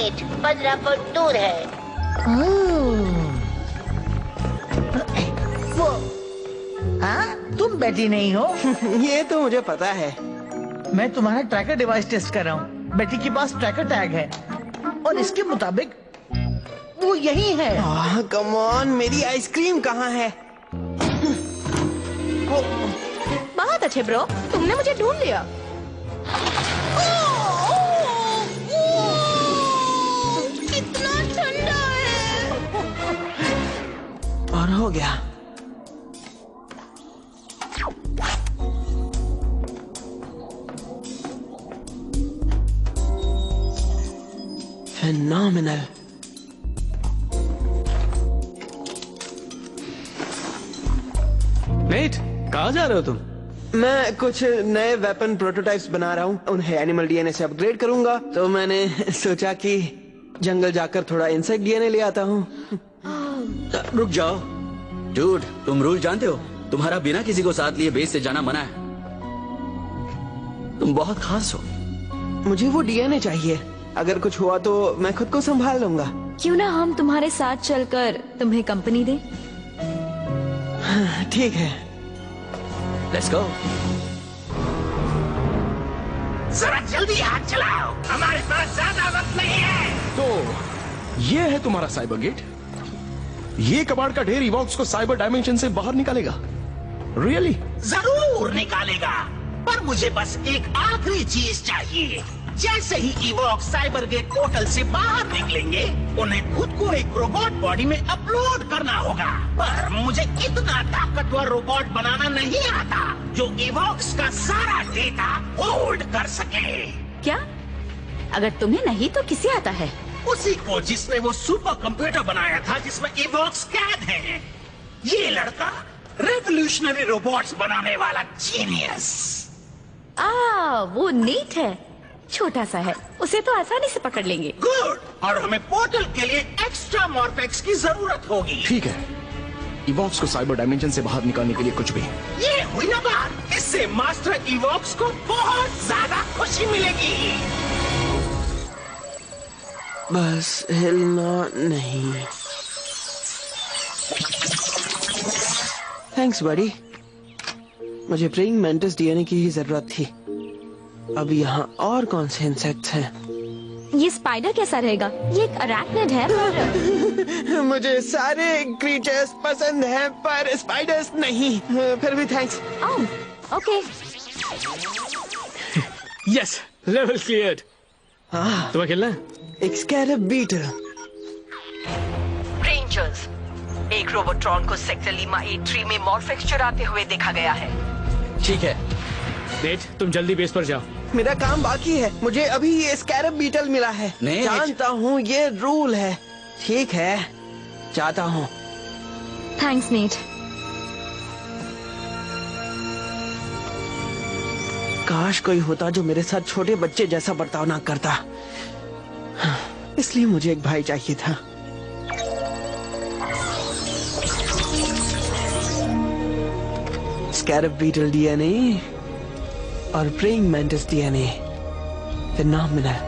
Meet 15 foot दूर है। वो हाँ, तुम बेटी नहीं हो? ये तो मुझे पता है। मैं तुम्हारा ट्रैकर डिवाइस टेस्ट कर रहा हूँ। बेटी के पास ट्रैकर टैग है और इसके मुताबिक वो यही है। कम ऑन, मेरी आइसक्रीम कहाँ है? बहुत अच्छे ब्रो, तुमने मुझे ढूंढ लिया। कितना ठंडा है। और हो गया। Phenomenal. नेट, कहाँ जा रहे हो तुम? मैं कुछ नए वेपन प्रोटोटाइप्स बना रहा हूँ, उन्हें एनिमल डीएनए से अपग्रेड करूंगा। तो मैंने सोचा कि जंगल जाकर थोड़ा इंसेक्ट डीएनए ले आता हूँ। रुक जाओ डूड, तुम रूल जानते हो? तुम्हारा बिना किसी को साथ लिए बेस से जाना मना है। तुम बहुत खास हो। मुझे वो डीएनए चाहिए। अगर कुछ हुआ तो मैं खुद को संभाल लूंगा। क्यों ना हम तुम्हारे साथ चलकर तुम्हें कंपनी दें? ठीक है। Let's go. जरा जल्दी हाथ चलाओ, हमारे पास ज्यादा वक्त नहीं है। तो ये है तुम्हारा साइबर गेट। ये कबाड़ का ढेर इवॉक्स को साइबर डायमेंशन से बाहर निकालेगा। रियली? जरूर निकालेगा, पर मुझे बस एक आखिरी चीज चाहिए। जैसे ही इवॉक साइबर गेट पोर्टल से बाहर निकलेंगे, उन्हें खुद को एक रोबोट बॉडी में अपलोड करना होगा। पर मुझे इतना ताकतवर रोबोट बनाना नहीं आता जो इवॉक्स का सारा डेटा होल्ड कर सके। क्या? अगर तुम्हें नहीं तो किसे आता है? उसी को जिसने वो सुपर कंप्यूटर बनाया था जिसमें इवॉक्स कैद है। ये लड़का रेवोल्यूशनरी रोबोट्स बनाने वाला जीनियस। वो नीट है, छोटा सा है, उसे तो आसानी से पकड़ लेंगे। गुड, और हमें पोर्टल के लिए एक्स्ट्रा मॉर्फेक्स की जरूरत होगी। ठीक है, इवॉक्स को साइबर डायमेंशन से बाहर निकालने के लिए कुछ भी। ये हुई ना बात। इससे मास्टर इवॉक्स को बहुत ज्यादा खुशी मिलेगी। बस हिलना नहीं। थैंक्स बड़ी, मुझे प्रेइंग मैंटिस डीएनए की ही जरूरत थी। अब यहाँ और कौन से इंसेक्ट्स हैं? ये स्पाइडर कैसा रहेगा? ये एक अरैक्निड है पर... मुझे सारे क्रीचर्स पसंद हैं, पर स्पाइडर्स नहीं। फिर भी thanks. Okay. Yes, level cleared. तुम्हें खेलना है? एक स्कैरब बीटल। रेंजर्स, एक रोबोट्रॉन को सेक्टर लीमा 83 में मॉर्फेक्स चुराते हुए देखा गया है। ठीक है नेट, तुम जल्दी बेस पर जाओ। मेरा काम बाकी है। मुझे अभी ये स्कैरब बीटल मिला है। नेट। जानता हूँ ये रूल है। ठीक है, जाता हूँ। थैंक्स नीट। काश कोई होता जो मेरे साथ छोटे बच्चे जैसा बर्ताव ना करता। इसलिए मुझे एक भाई चाहिए था। स्कैरब बीटल डीएनए और प्रेइंग मैंटिस डीएनए। फिनोमिनल।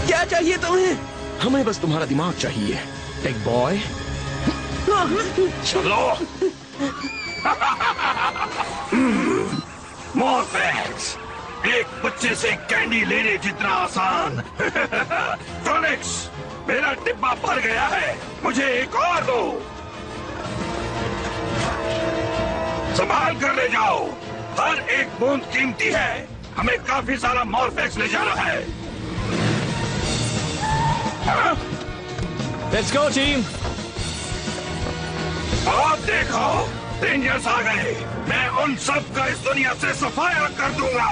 क्या चाहिए तुम्हें? हमें बस तुम्हारा दिमाग चाहिए, टेक बॉय। चलो। मॉर्फेक्स, एक बच्चे से कैंडी लेने जितना आसान। टॉनिक्स, मेरा डिब्बा भर गया है, मुझे एक और दो। संभाल कर ले जाओ, हर एक बूंद कीमती है। हमें काफी सारा मॉर्फेक्स ले जाना है। Let's go team. और देखो, रेंजर्स आ गए। मैं उन सब का इस दुनिया से सफाया कर दूंगा।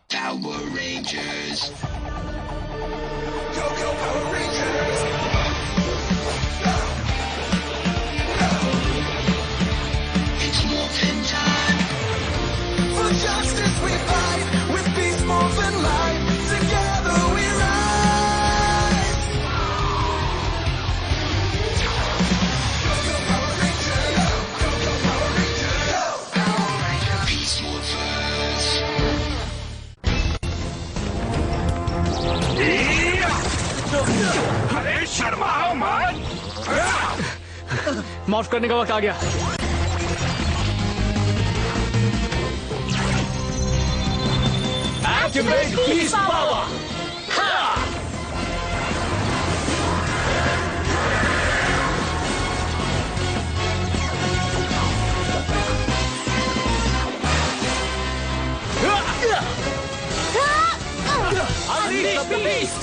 Power Rangers. Go, go, Power Rangers. It's morphin' time. For justice we fight, with peace, morphin' light. Together we rise. Go, go, Power Rangers. Go, go, Power Rangers. Power Rangers. Peace morphers. माफ करने का वक्त आ गया। Activate beast power! Unleash the beast!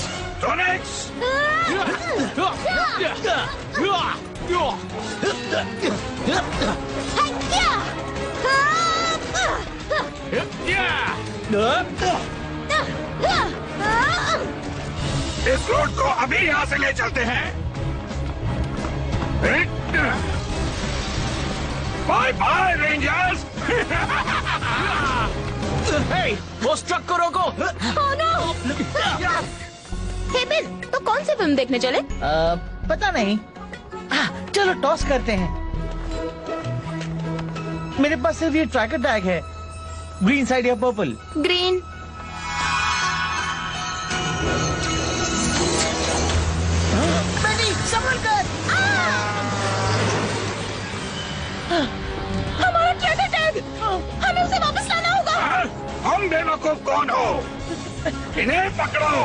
इस road को अभी यहाँ से ले चलते हैं। Bye bye rangers. Hey, वो ट्रक को रोको। Oh no! हे बिल, तो कौन सी फिल्म देखने चले? पता नहीं। चलो टॉस करते हैं। मेरे पास सिर्फ ये ट्रैकर टैग है, ग्रीन साइड या पर्पल। ग्रीन। बेटी संभल कर। हमारा ट्रैकर टैग, हमें उसे वापस लाना होगा। हम बेवकूफ कौन हो? इन्हें पकड़ो।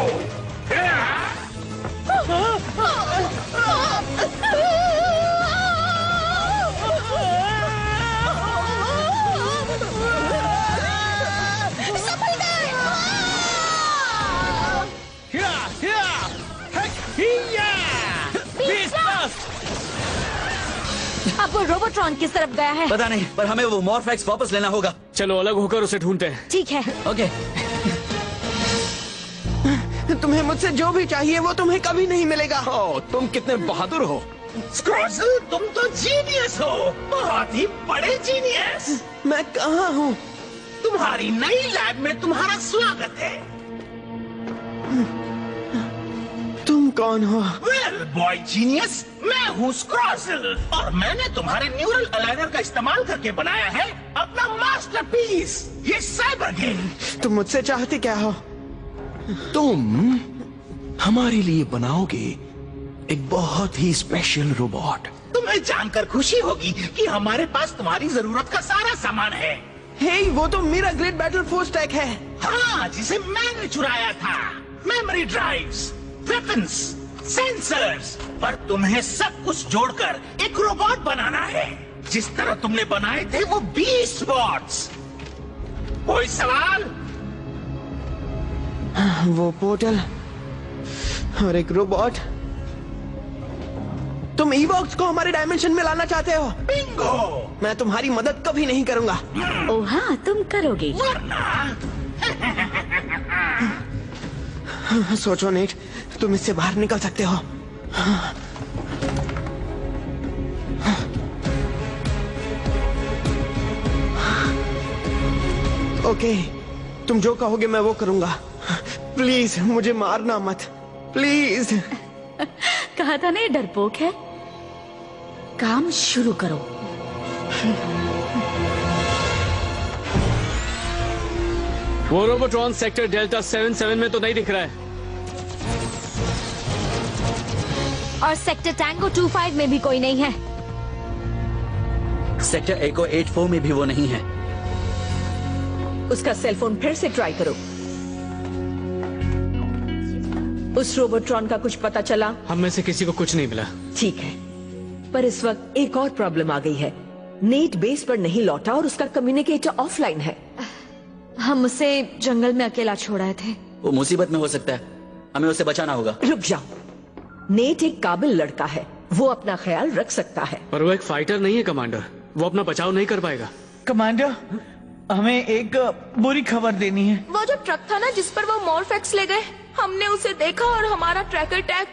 अब वो रोबोट्रॉन किस तरफ गया है? पता नहीं, पर हमें वो मॉर्फेक्स वापस लेना होगा। चलो अलग होकर उसे ढूंढते हैं। ठीक है। ओके। तुम्हें मुझसे जो भी चाहिए वो तुम्हें कभी नहीं मिलेगा। ओ, तुम कितने बहादुर हो। स्क्रॉज़ल, तुम तो जीनियस हो, बहुत ही बड़े जीनियस। मैं कहाँ हूँ? तुम्हारी नई लैब में तुम्हारा स्वागत है। तुम कौन हो? वेल बॉय जीनियस, मैं हूँ स्क्रॉज़ल और मैंने तुम्हारे न्यूरल अलाइनर का इस्तेमाल करके बनाया है अपना मास्टरपीस, ये साइबर गेट। तुम मुझसे चाहते क्या हो? तुम हमारे लिए बनाओगे एक बहुत ही स्पेशल रोबोट। तुम्हें जानकर खुशी होगी कि हमारे पास तुम्हारी जरूरत का सारा सामान है। हे, वो तो मेरा ग्रेट बैटल फोर्स टैग है। हाँ, जिसे मैंने चुराया था। मेमोरी ड्राइव्स, वेपन्स, सेंसर्स, पर तुम्हें सब कुछ जोड़कर एक रोबोट बनाना है, जिस तरह तुमने बनाए थे वो बीस्ट बॉट्स। कोई सवाल? वो पोर्टल और एक रोबोट। तुम ईवॉक्स को हमारे डायमेंशन में लाना चाहते हो? बिंगो! मैं तुम्हारी मदद कभी नहीं करूंगा। ओ हाँ, तुम करोगे। वरना सोचो नेट, तुम इससे बाहर निकल सकते हो। ओके, तुम जो कहोगे मैं वो करूंगा। प्लीज मुझे मारना मत, प्लीज। कहा था ना ये डरपोक है। काम शुरू करो। वो रोबोट्रॉन सेक्टर डेल्टा 77 में तो नहीं दिख रहा है। और सेक्टर टैंगो 25 में भी कोई नहीं है। सेक्टर एको 84 में भी वो नहीं है। उसका सेलफोन फिर से ट्राई करो। उस रोबोट्रॉन का कुछ पता चला? हम में से किसी को कुछ नहीं मिला। ठीक है, पर इस वक्त एक और प्रॉब्लम आ गई है। नेट बेस पर नहीं लौटा और उसका कम्युनिकेटर ऑफलाइन है। हम उसे जंगल में अकेला छोड़ाए थे। वो मुसीबत में हो सकता है, हमें उसे बचाना होगा। रुक जाओ। नेट एक काबिल लड़का है, वो अपना ख्याल रख सकता है। पर वो एक फाइटर नहीं है कमांडर, वो अपना बचाव नहीं कर पाएगा। कमांडर, हमें एक बुरी खबर देनी है। वो जो ट्रक था ना जिस पर वो मॉर्फेक्स ले गए, हमने उसे देखा और हमारा ट्रैकर टैग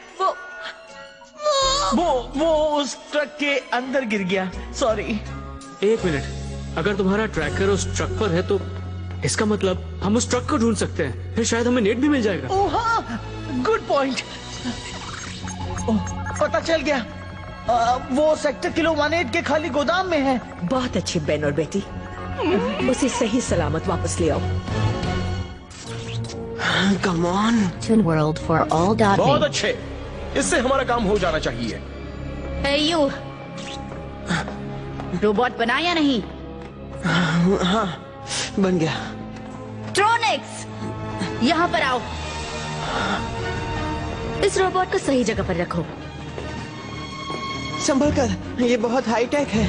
वो उस ट्रक के अंदर गिर गया। सॉरी। एक मिनट, अगर तुम्हारा ट्रैकर उस ट्रक पर है तो इसका मतलब हम उस ट्रक को ढूंढ सकते हैं, फिर शायद हमें नेट भी मिल जाएगा। ओह हाँ, गुड पॉइंट। पता चल गया, वो सेक्टर किलो 18 के खाली गोदाम में है। बहुत अच्छी बहन और बेटी, उसे सही सलामत वापस ले आओ। Come on. Toon World for all. बहुत अच्छे। इससे हमारा काम हो जाना चाहिए। Hey you, रोबोट बना या नहीं? हाँ, बन गया। ट्रोनिक्स, यहाँ पर आओ। इस रोबोट को सही जगह पर रखो। संभल कर, ये बहुत हाई टेक है।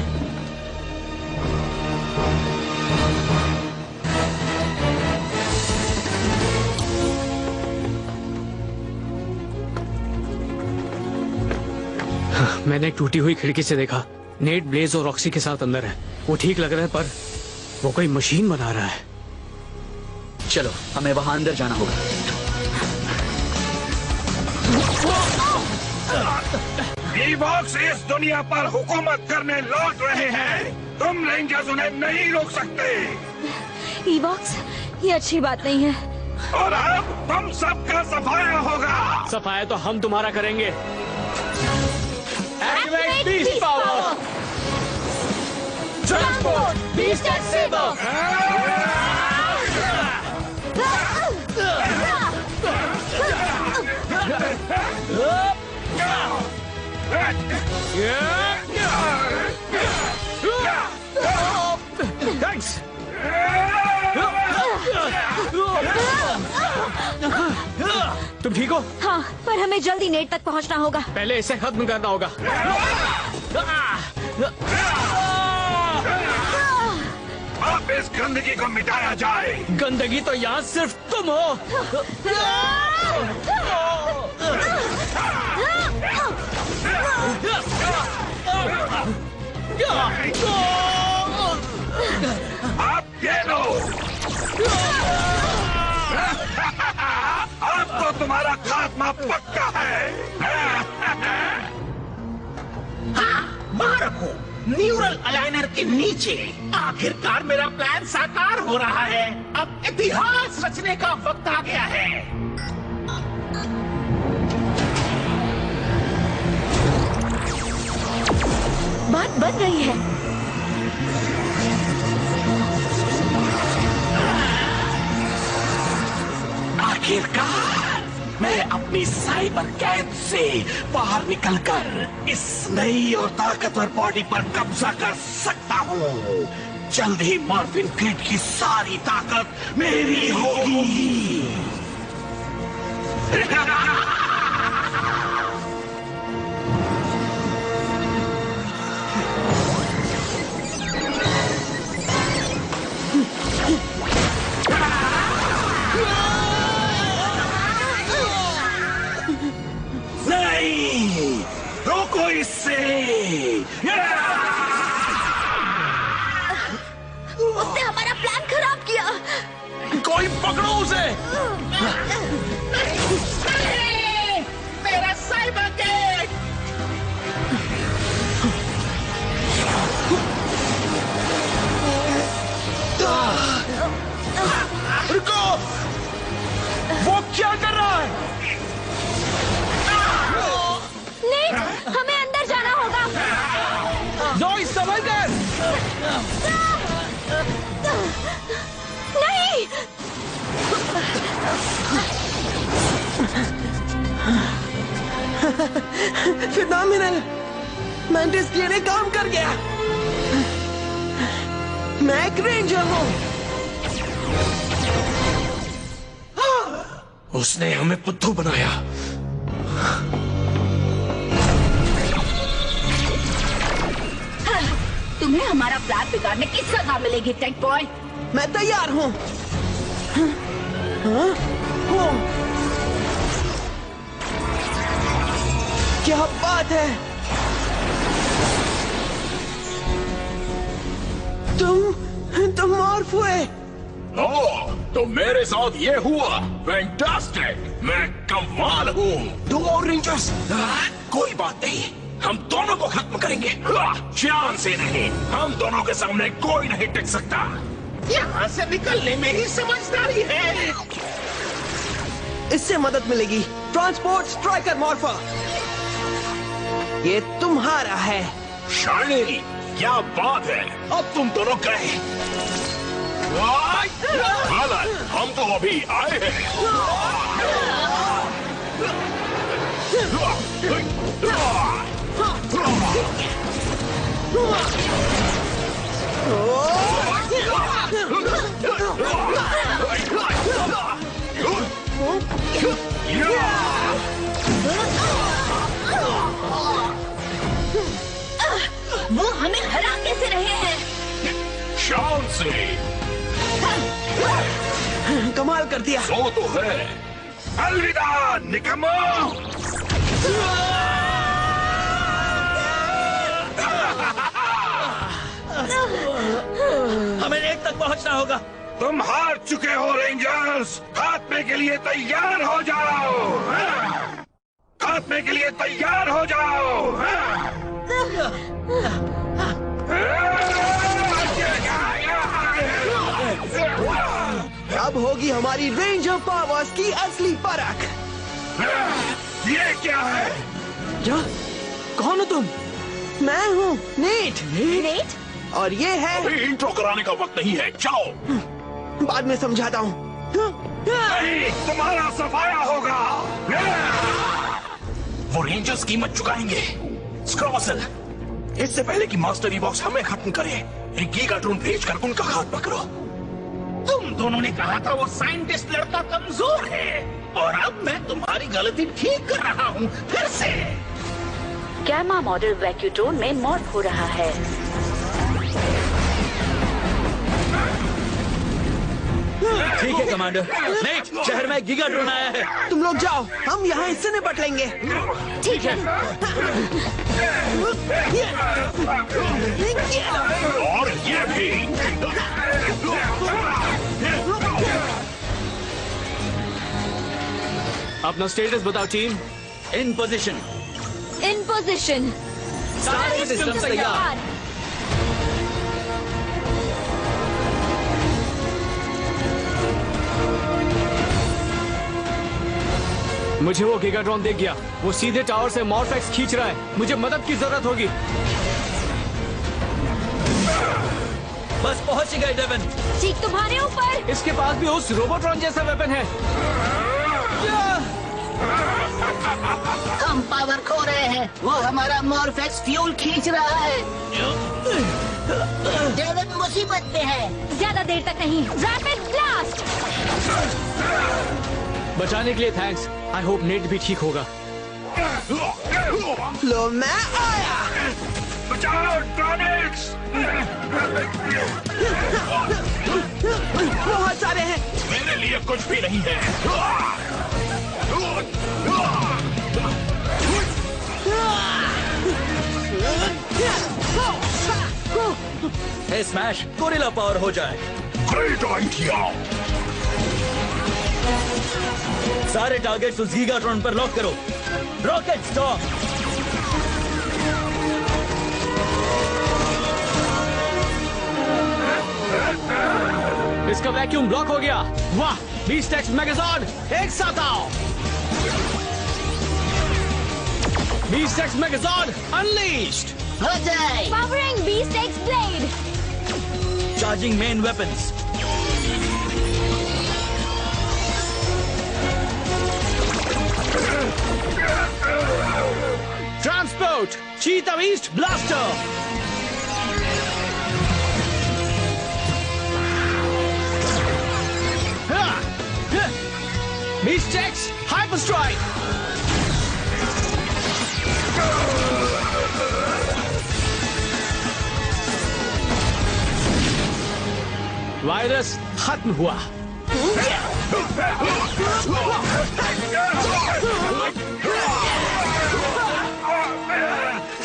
मैंने एक टूटी हुई खिड़की से देखा। नेट, ब्लेज और रॉक्सी के साथ अंदर है। वो ठीक लग रहा है, पर वो कोई मशीन बना रहा है। चलो, हमें वहां अंदर जाना होगा। ईवॉक्स इस दुनिया पर हुकूमत करने लौट रहे हैं। तुम रेंजर्स उन्हें नहीं रोक सकते। ईवॉक्स, ये अच्छी बात नहीं है। और अब तुम सबका सफाया होगा। सफाया तो हम तुम्हारा करेंगे। Activate Beast Power! Transport Beast and Saber! Thanks. तुम ठीक हो? हाँ, पर हमें जल्दी नेट तक पहुंचना होगा। पहले इसे खत्म करना होगा। अब इस गंदगी को मिटाया जाए। गंदगी तो यहाँ सिर्फ तुम हो। अब ये लो। अब तो तुम्हारा खात्मा पक्का है। मारको, न्यूरल अलाइनर के नीचे आखिरकार मेरा प्लान साकार हो रहा है। अब इतिहास रचने का वक्त आ गया है। बात बन रही है। आखिरकार मैं अपनी साइबर कैद से बाहर निकलकर इस नई और ताकतवर बॉडी पर कब्जा कर सकता हूँ। जल्द ही मॉर्फिन ग्रिड की सारी ताकत मेरी होगी। नहीं, रोको इससे। उसने हमारा प्लान खराब किया। कोई पकड़ो उसे। मेरा साइबर गेट। रुको, वो क्या कर रहा है? नेट, हमें अंदर जाना होगा। जोई, संभल कर। नहीं। फिनोमिनल, मैंटिस डीएनए काम कर गया। मैं एक रेंजर हूँ। उसने हमें बुद्धू बनाया। तुम्हें हमारा प्लान बिगाड़ने की सजा मिलेगी, टेक बॉय। मैं तैयार हूँ। क्या बात है? तुम मॉर्फ हुए। ओह, तो मेरे साथ ये हुआ। फैंटास्टिक, मैं कमाल हूँ। दो और रेंजर्स। कोई बात नहीं, हम दोनों को खत्म करेंगे। जान से नहीं, हम दोनों के सामने कोई नहीं टिक सकता। यहाँ से निकलने में ही समझदारी है। इससे मदद मिलेगी। ट्रांसपोर्ट स्ट्राइकर मॉर्फर, ये तुम्हारा है। शाइनी, क्या बात है। अब तुम दोनों गए। हालांकि हम तो अभी आए हैं। वो हमें हरा कैसे रहे हैं? शान से। कमाल कर दिया। वो तो है। अलविदा निकम्मो। हमें नेट तक पहुंचना होगा। तुम हार चुके हो रेंजर्स। खात्मे के लिए तैयार हो जाओ। खात्मे के लिए तैयार हो जाओ। अब होगी हमारी रेंजर पावर्स की असली परख। ये क्या है? क्या? कौन हो तुम? मैं हूँ नेट। नेट? और ये है। अभी इंट्रो कराने का वक्त नहीं है, जाओ। बाद में समझाता हूँ। नहीं, तुम्हारा सफाया होगा। वो रेंजर्स कीमत चुकाएंगे। स्क्रॉसल, इससे पहले कि मास्टर ईवॉक्स हमें खत्म करे, एक गीगाट्रॉन भेजकर उनका हाथ पकड़ो। तुम दोनों ने कहा था वो साइंटिस्ट लड़का कमजोर है, और अब मैं तुम्हारी गलती ठीक कर रहा हूँ फिर से। गैमा मॉडल वैक्यूट्रोन में मॉर्फ हो रहा है। ठीक है कमांडर। नेट, शहर में गीगाट्रॉन आया है। तुम लोग जाओ, हम यहाँ इससे निपट लेंगे। ठीक है। और ये भी। अपना स्टेटस बताओ टीम। इन पोजीशन। इन पोजीशन। सारे सिस्टम तैयार। मुझे वो गीगाट्रॉन देख गया। वो सीधे टावर से मॉर्फेक्स खींच रहा है। मुझे मदद की जरूरत होगी। बस पहुंच ही गए डेवन। ठीक तुम्हारे ऊपर। इसके पास भी उस रोबोट्रॉन जैसा वेपन है। हम पावर खो रहे हैं। वो हमारा मॉर्फेक्स फ्यूल खींच रहा है। डेवन मुसीबत में है। ज्यादा देर तक नहीं। Rapid blast. बचाने के लिए थैंक्स। आई होप नेट भी ठीक होगा। लो मैं आया। बचाओ ट्रॉनिक्स। बहुत सारे हैं। मेरे लिए कुछ भी नहीं है। हे स्मैश, गोरिल्ला पावर हो जाए। Great idea. सारे टारगेट्स उस गीगाट्रॉन पर लॉक करो। Rocket stop. इसका वैक्यूम ब्लॉक हो गया। वाह, बीस्टेक्स मेगाजॉर्ड एक साथ आओ। Beast X Megazord unleashed. हो जाए। Powering Beast X blade. Charging main weapons. Transport cheetah beast blaster. Beast X hyper strike. Virus खत्म हुआ।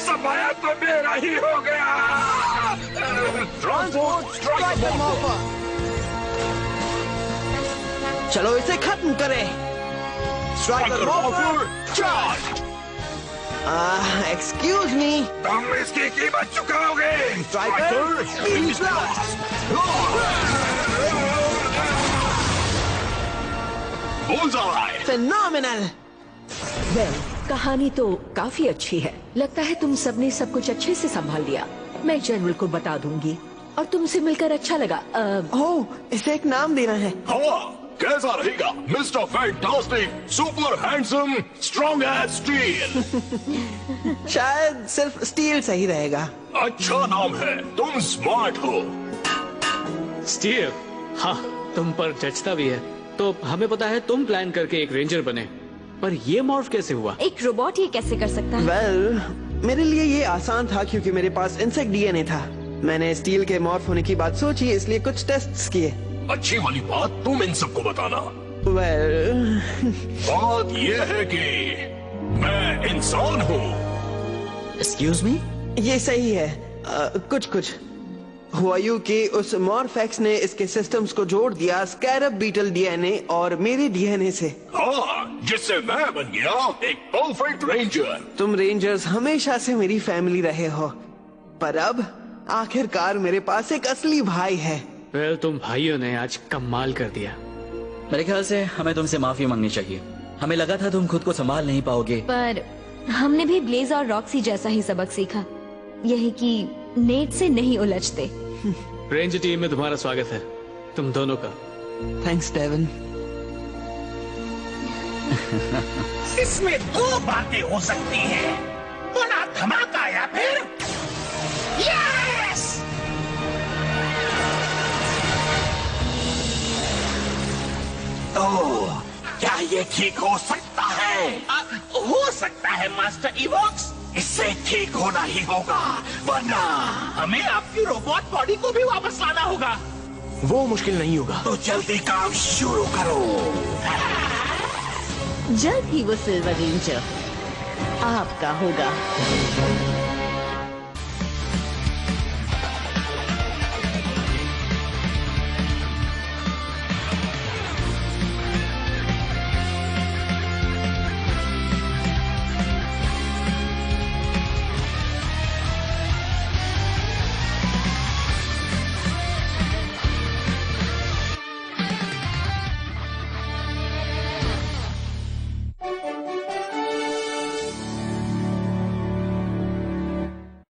सफाया तो मेरा ही हो गया। चलो इसे खत्म करें। Striker excuse me. तुम इसकी कीमत चुकाओगे। Striker phenomenal. वेल, कहानी तो काफी अच्छी है। लगता है तुम सबने सब कुछ अच्छे से संभाल लिया। मैं जनरल को बता दूंगी। और तुमसे मिलकर अच्छा लगा। ओह, इसे एक नाम देना है। हवा, कैसा रहेगा mister fantastic, super handsome, strong as steel? शायद सिर्फ स्टील सही रहेगा। अच्छा नाम है, तुम स्मार्ट हो। स्टीव, हाँ तुम पर जचता भी है। तो हमें पता है तुम प्लान करके एक रेंजर बने, पर ये मॉर्फ कैसे हुआ? एक रोबोट ये कैसे कर सकता है? वेल, मेरे लिए ये आसान था क्योंकि मेरे पास इंसेक्ट डीएनए था। मैंने स्टील के मॉर्फ होने की बात सोची, इसलिए कुछ टेस्ट्स किए। अच्छी वाली बात तुम इन सबको बताना। वेल, बात ये है कि मैं इंसान हूँ। Excuse me? ये सही है। कुछ कुछ हुआ यूं कि उस मॉर्फेक्स ने इसके सिस्टम्स को जोड़ दिया स्कैरब बीटल डीएनए और मेरे डीएनए से। हाँ, जिससे मैं बन गया एक परफेक्ट रेंजर। तुम रेंजर्स हमेशा से मेरी फैमिली रहे हो, पर अब आखिरकार मेरे पास एक असली भाई है। वेल, तुम भाइयों ने आज कमाल कर दिया। मेरे ख्याल से हमें तुमसे माफी मांगनी चाहिए। हमें लगा था तुम खुद को संभाल नहीं पाओगे। पर हमने भी ब्लेज और रॉक्सी जैसा ही सबक सीखा, यही कि नेट से नहीं उलझते। रेंजर टीम में तुम्हारा स्वागत है, तुम दोनों का। Thanks Devin. इसमें दो बातें हो सकती हैं, बड़ा धमाका या फिर यस। ओह, क्या ये ठीक हो सकता है? हो सकता है मास्टर इवॉक्स, इससे ठीक होना ही होगा, वरना हमें आपकी रोबोट बॉडी को भी वापस लाना होगा। वो मुश्किल नहीं होगा। तो जल्दी काम शुरू करो। जल्द ही वो सिल्वर रेंजर आपका होगा।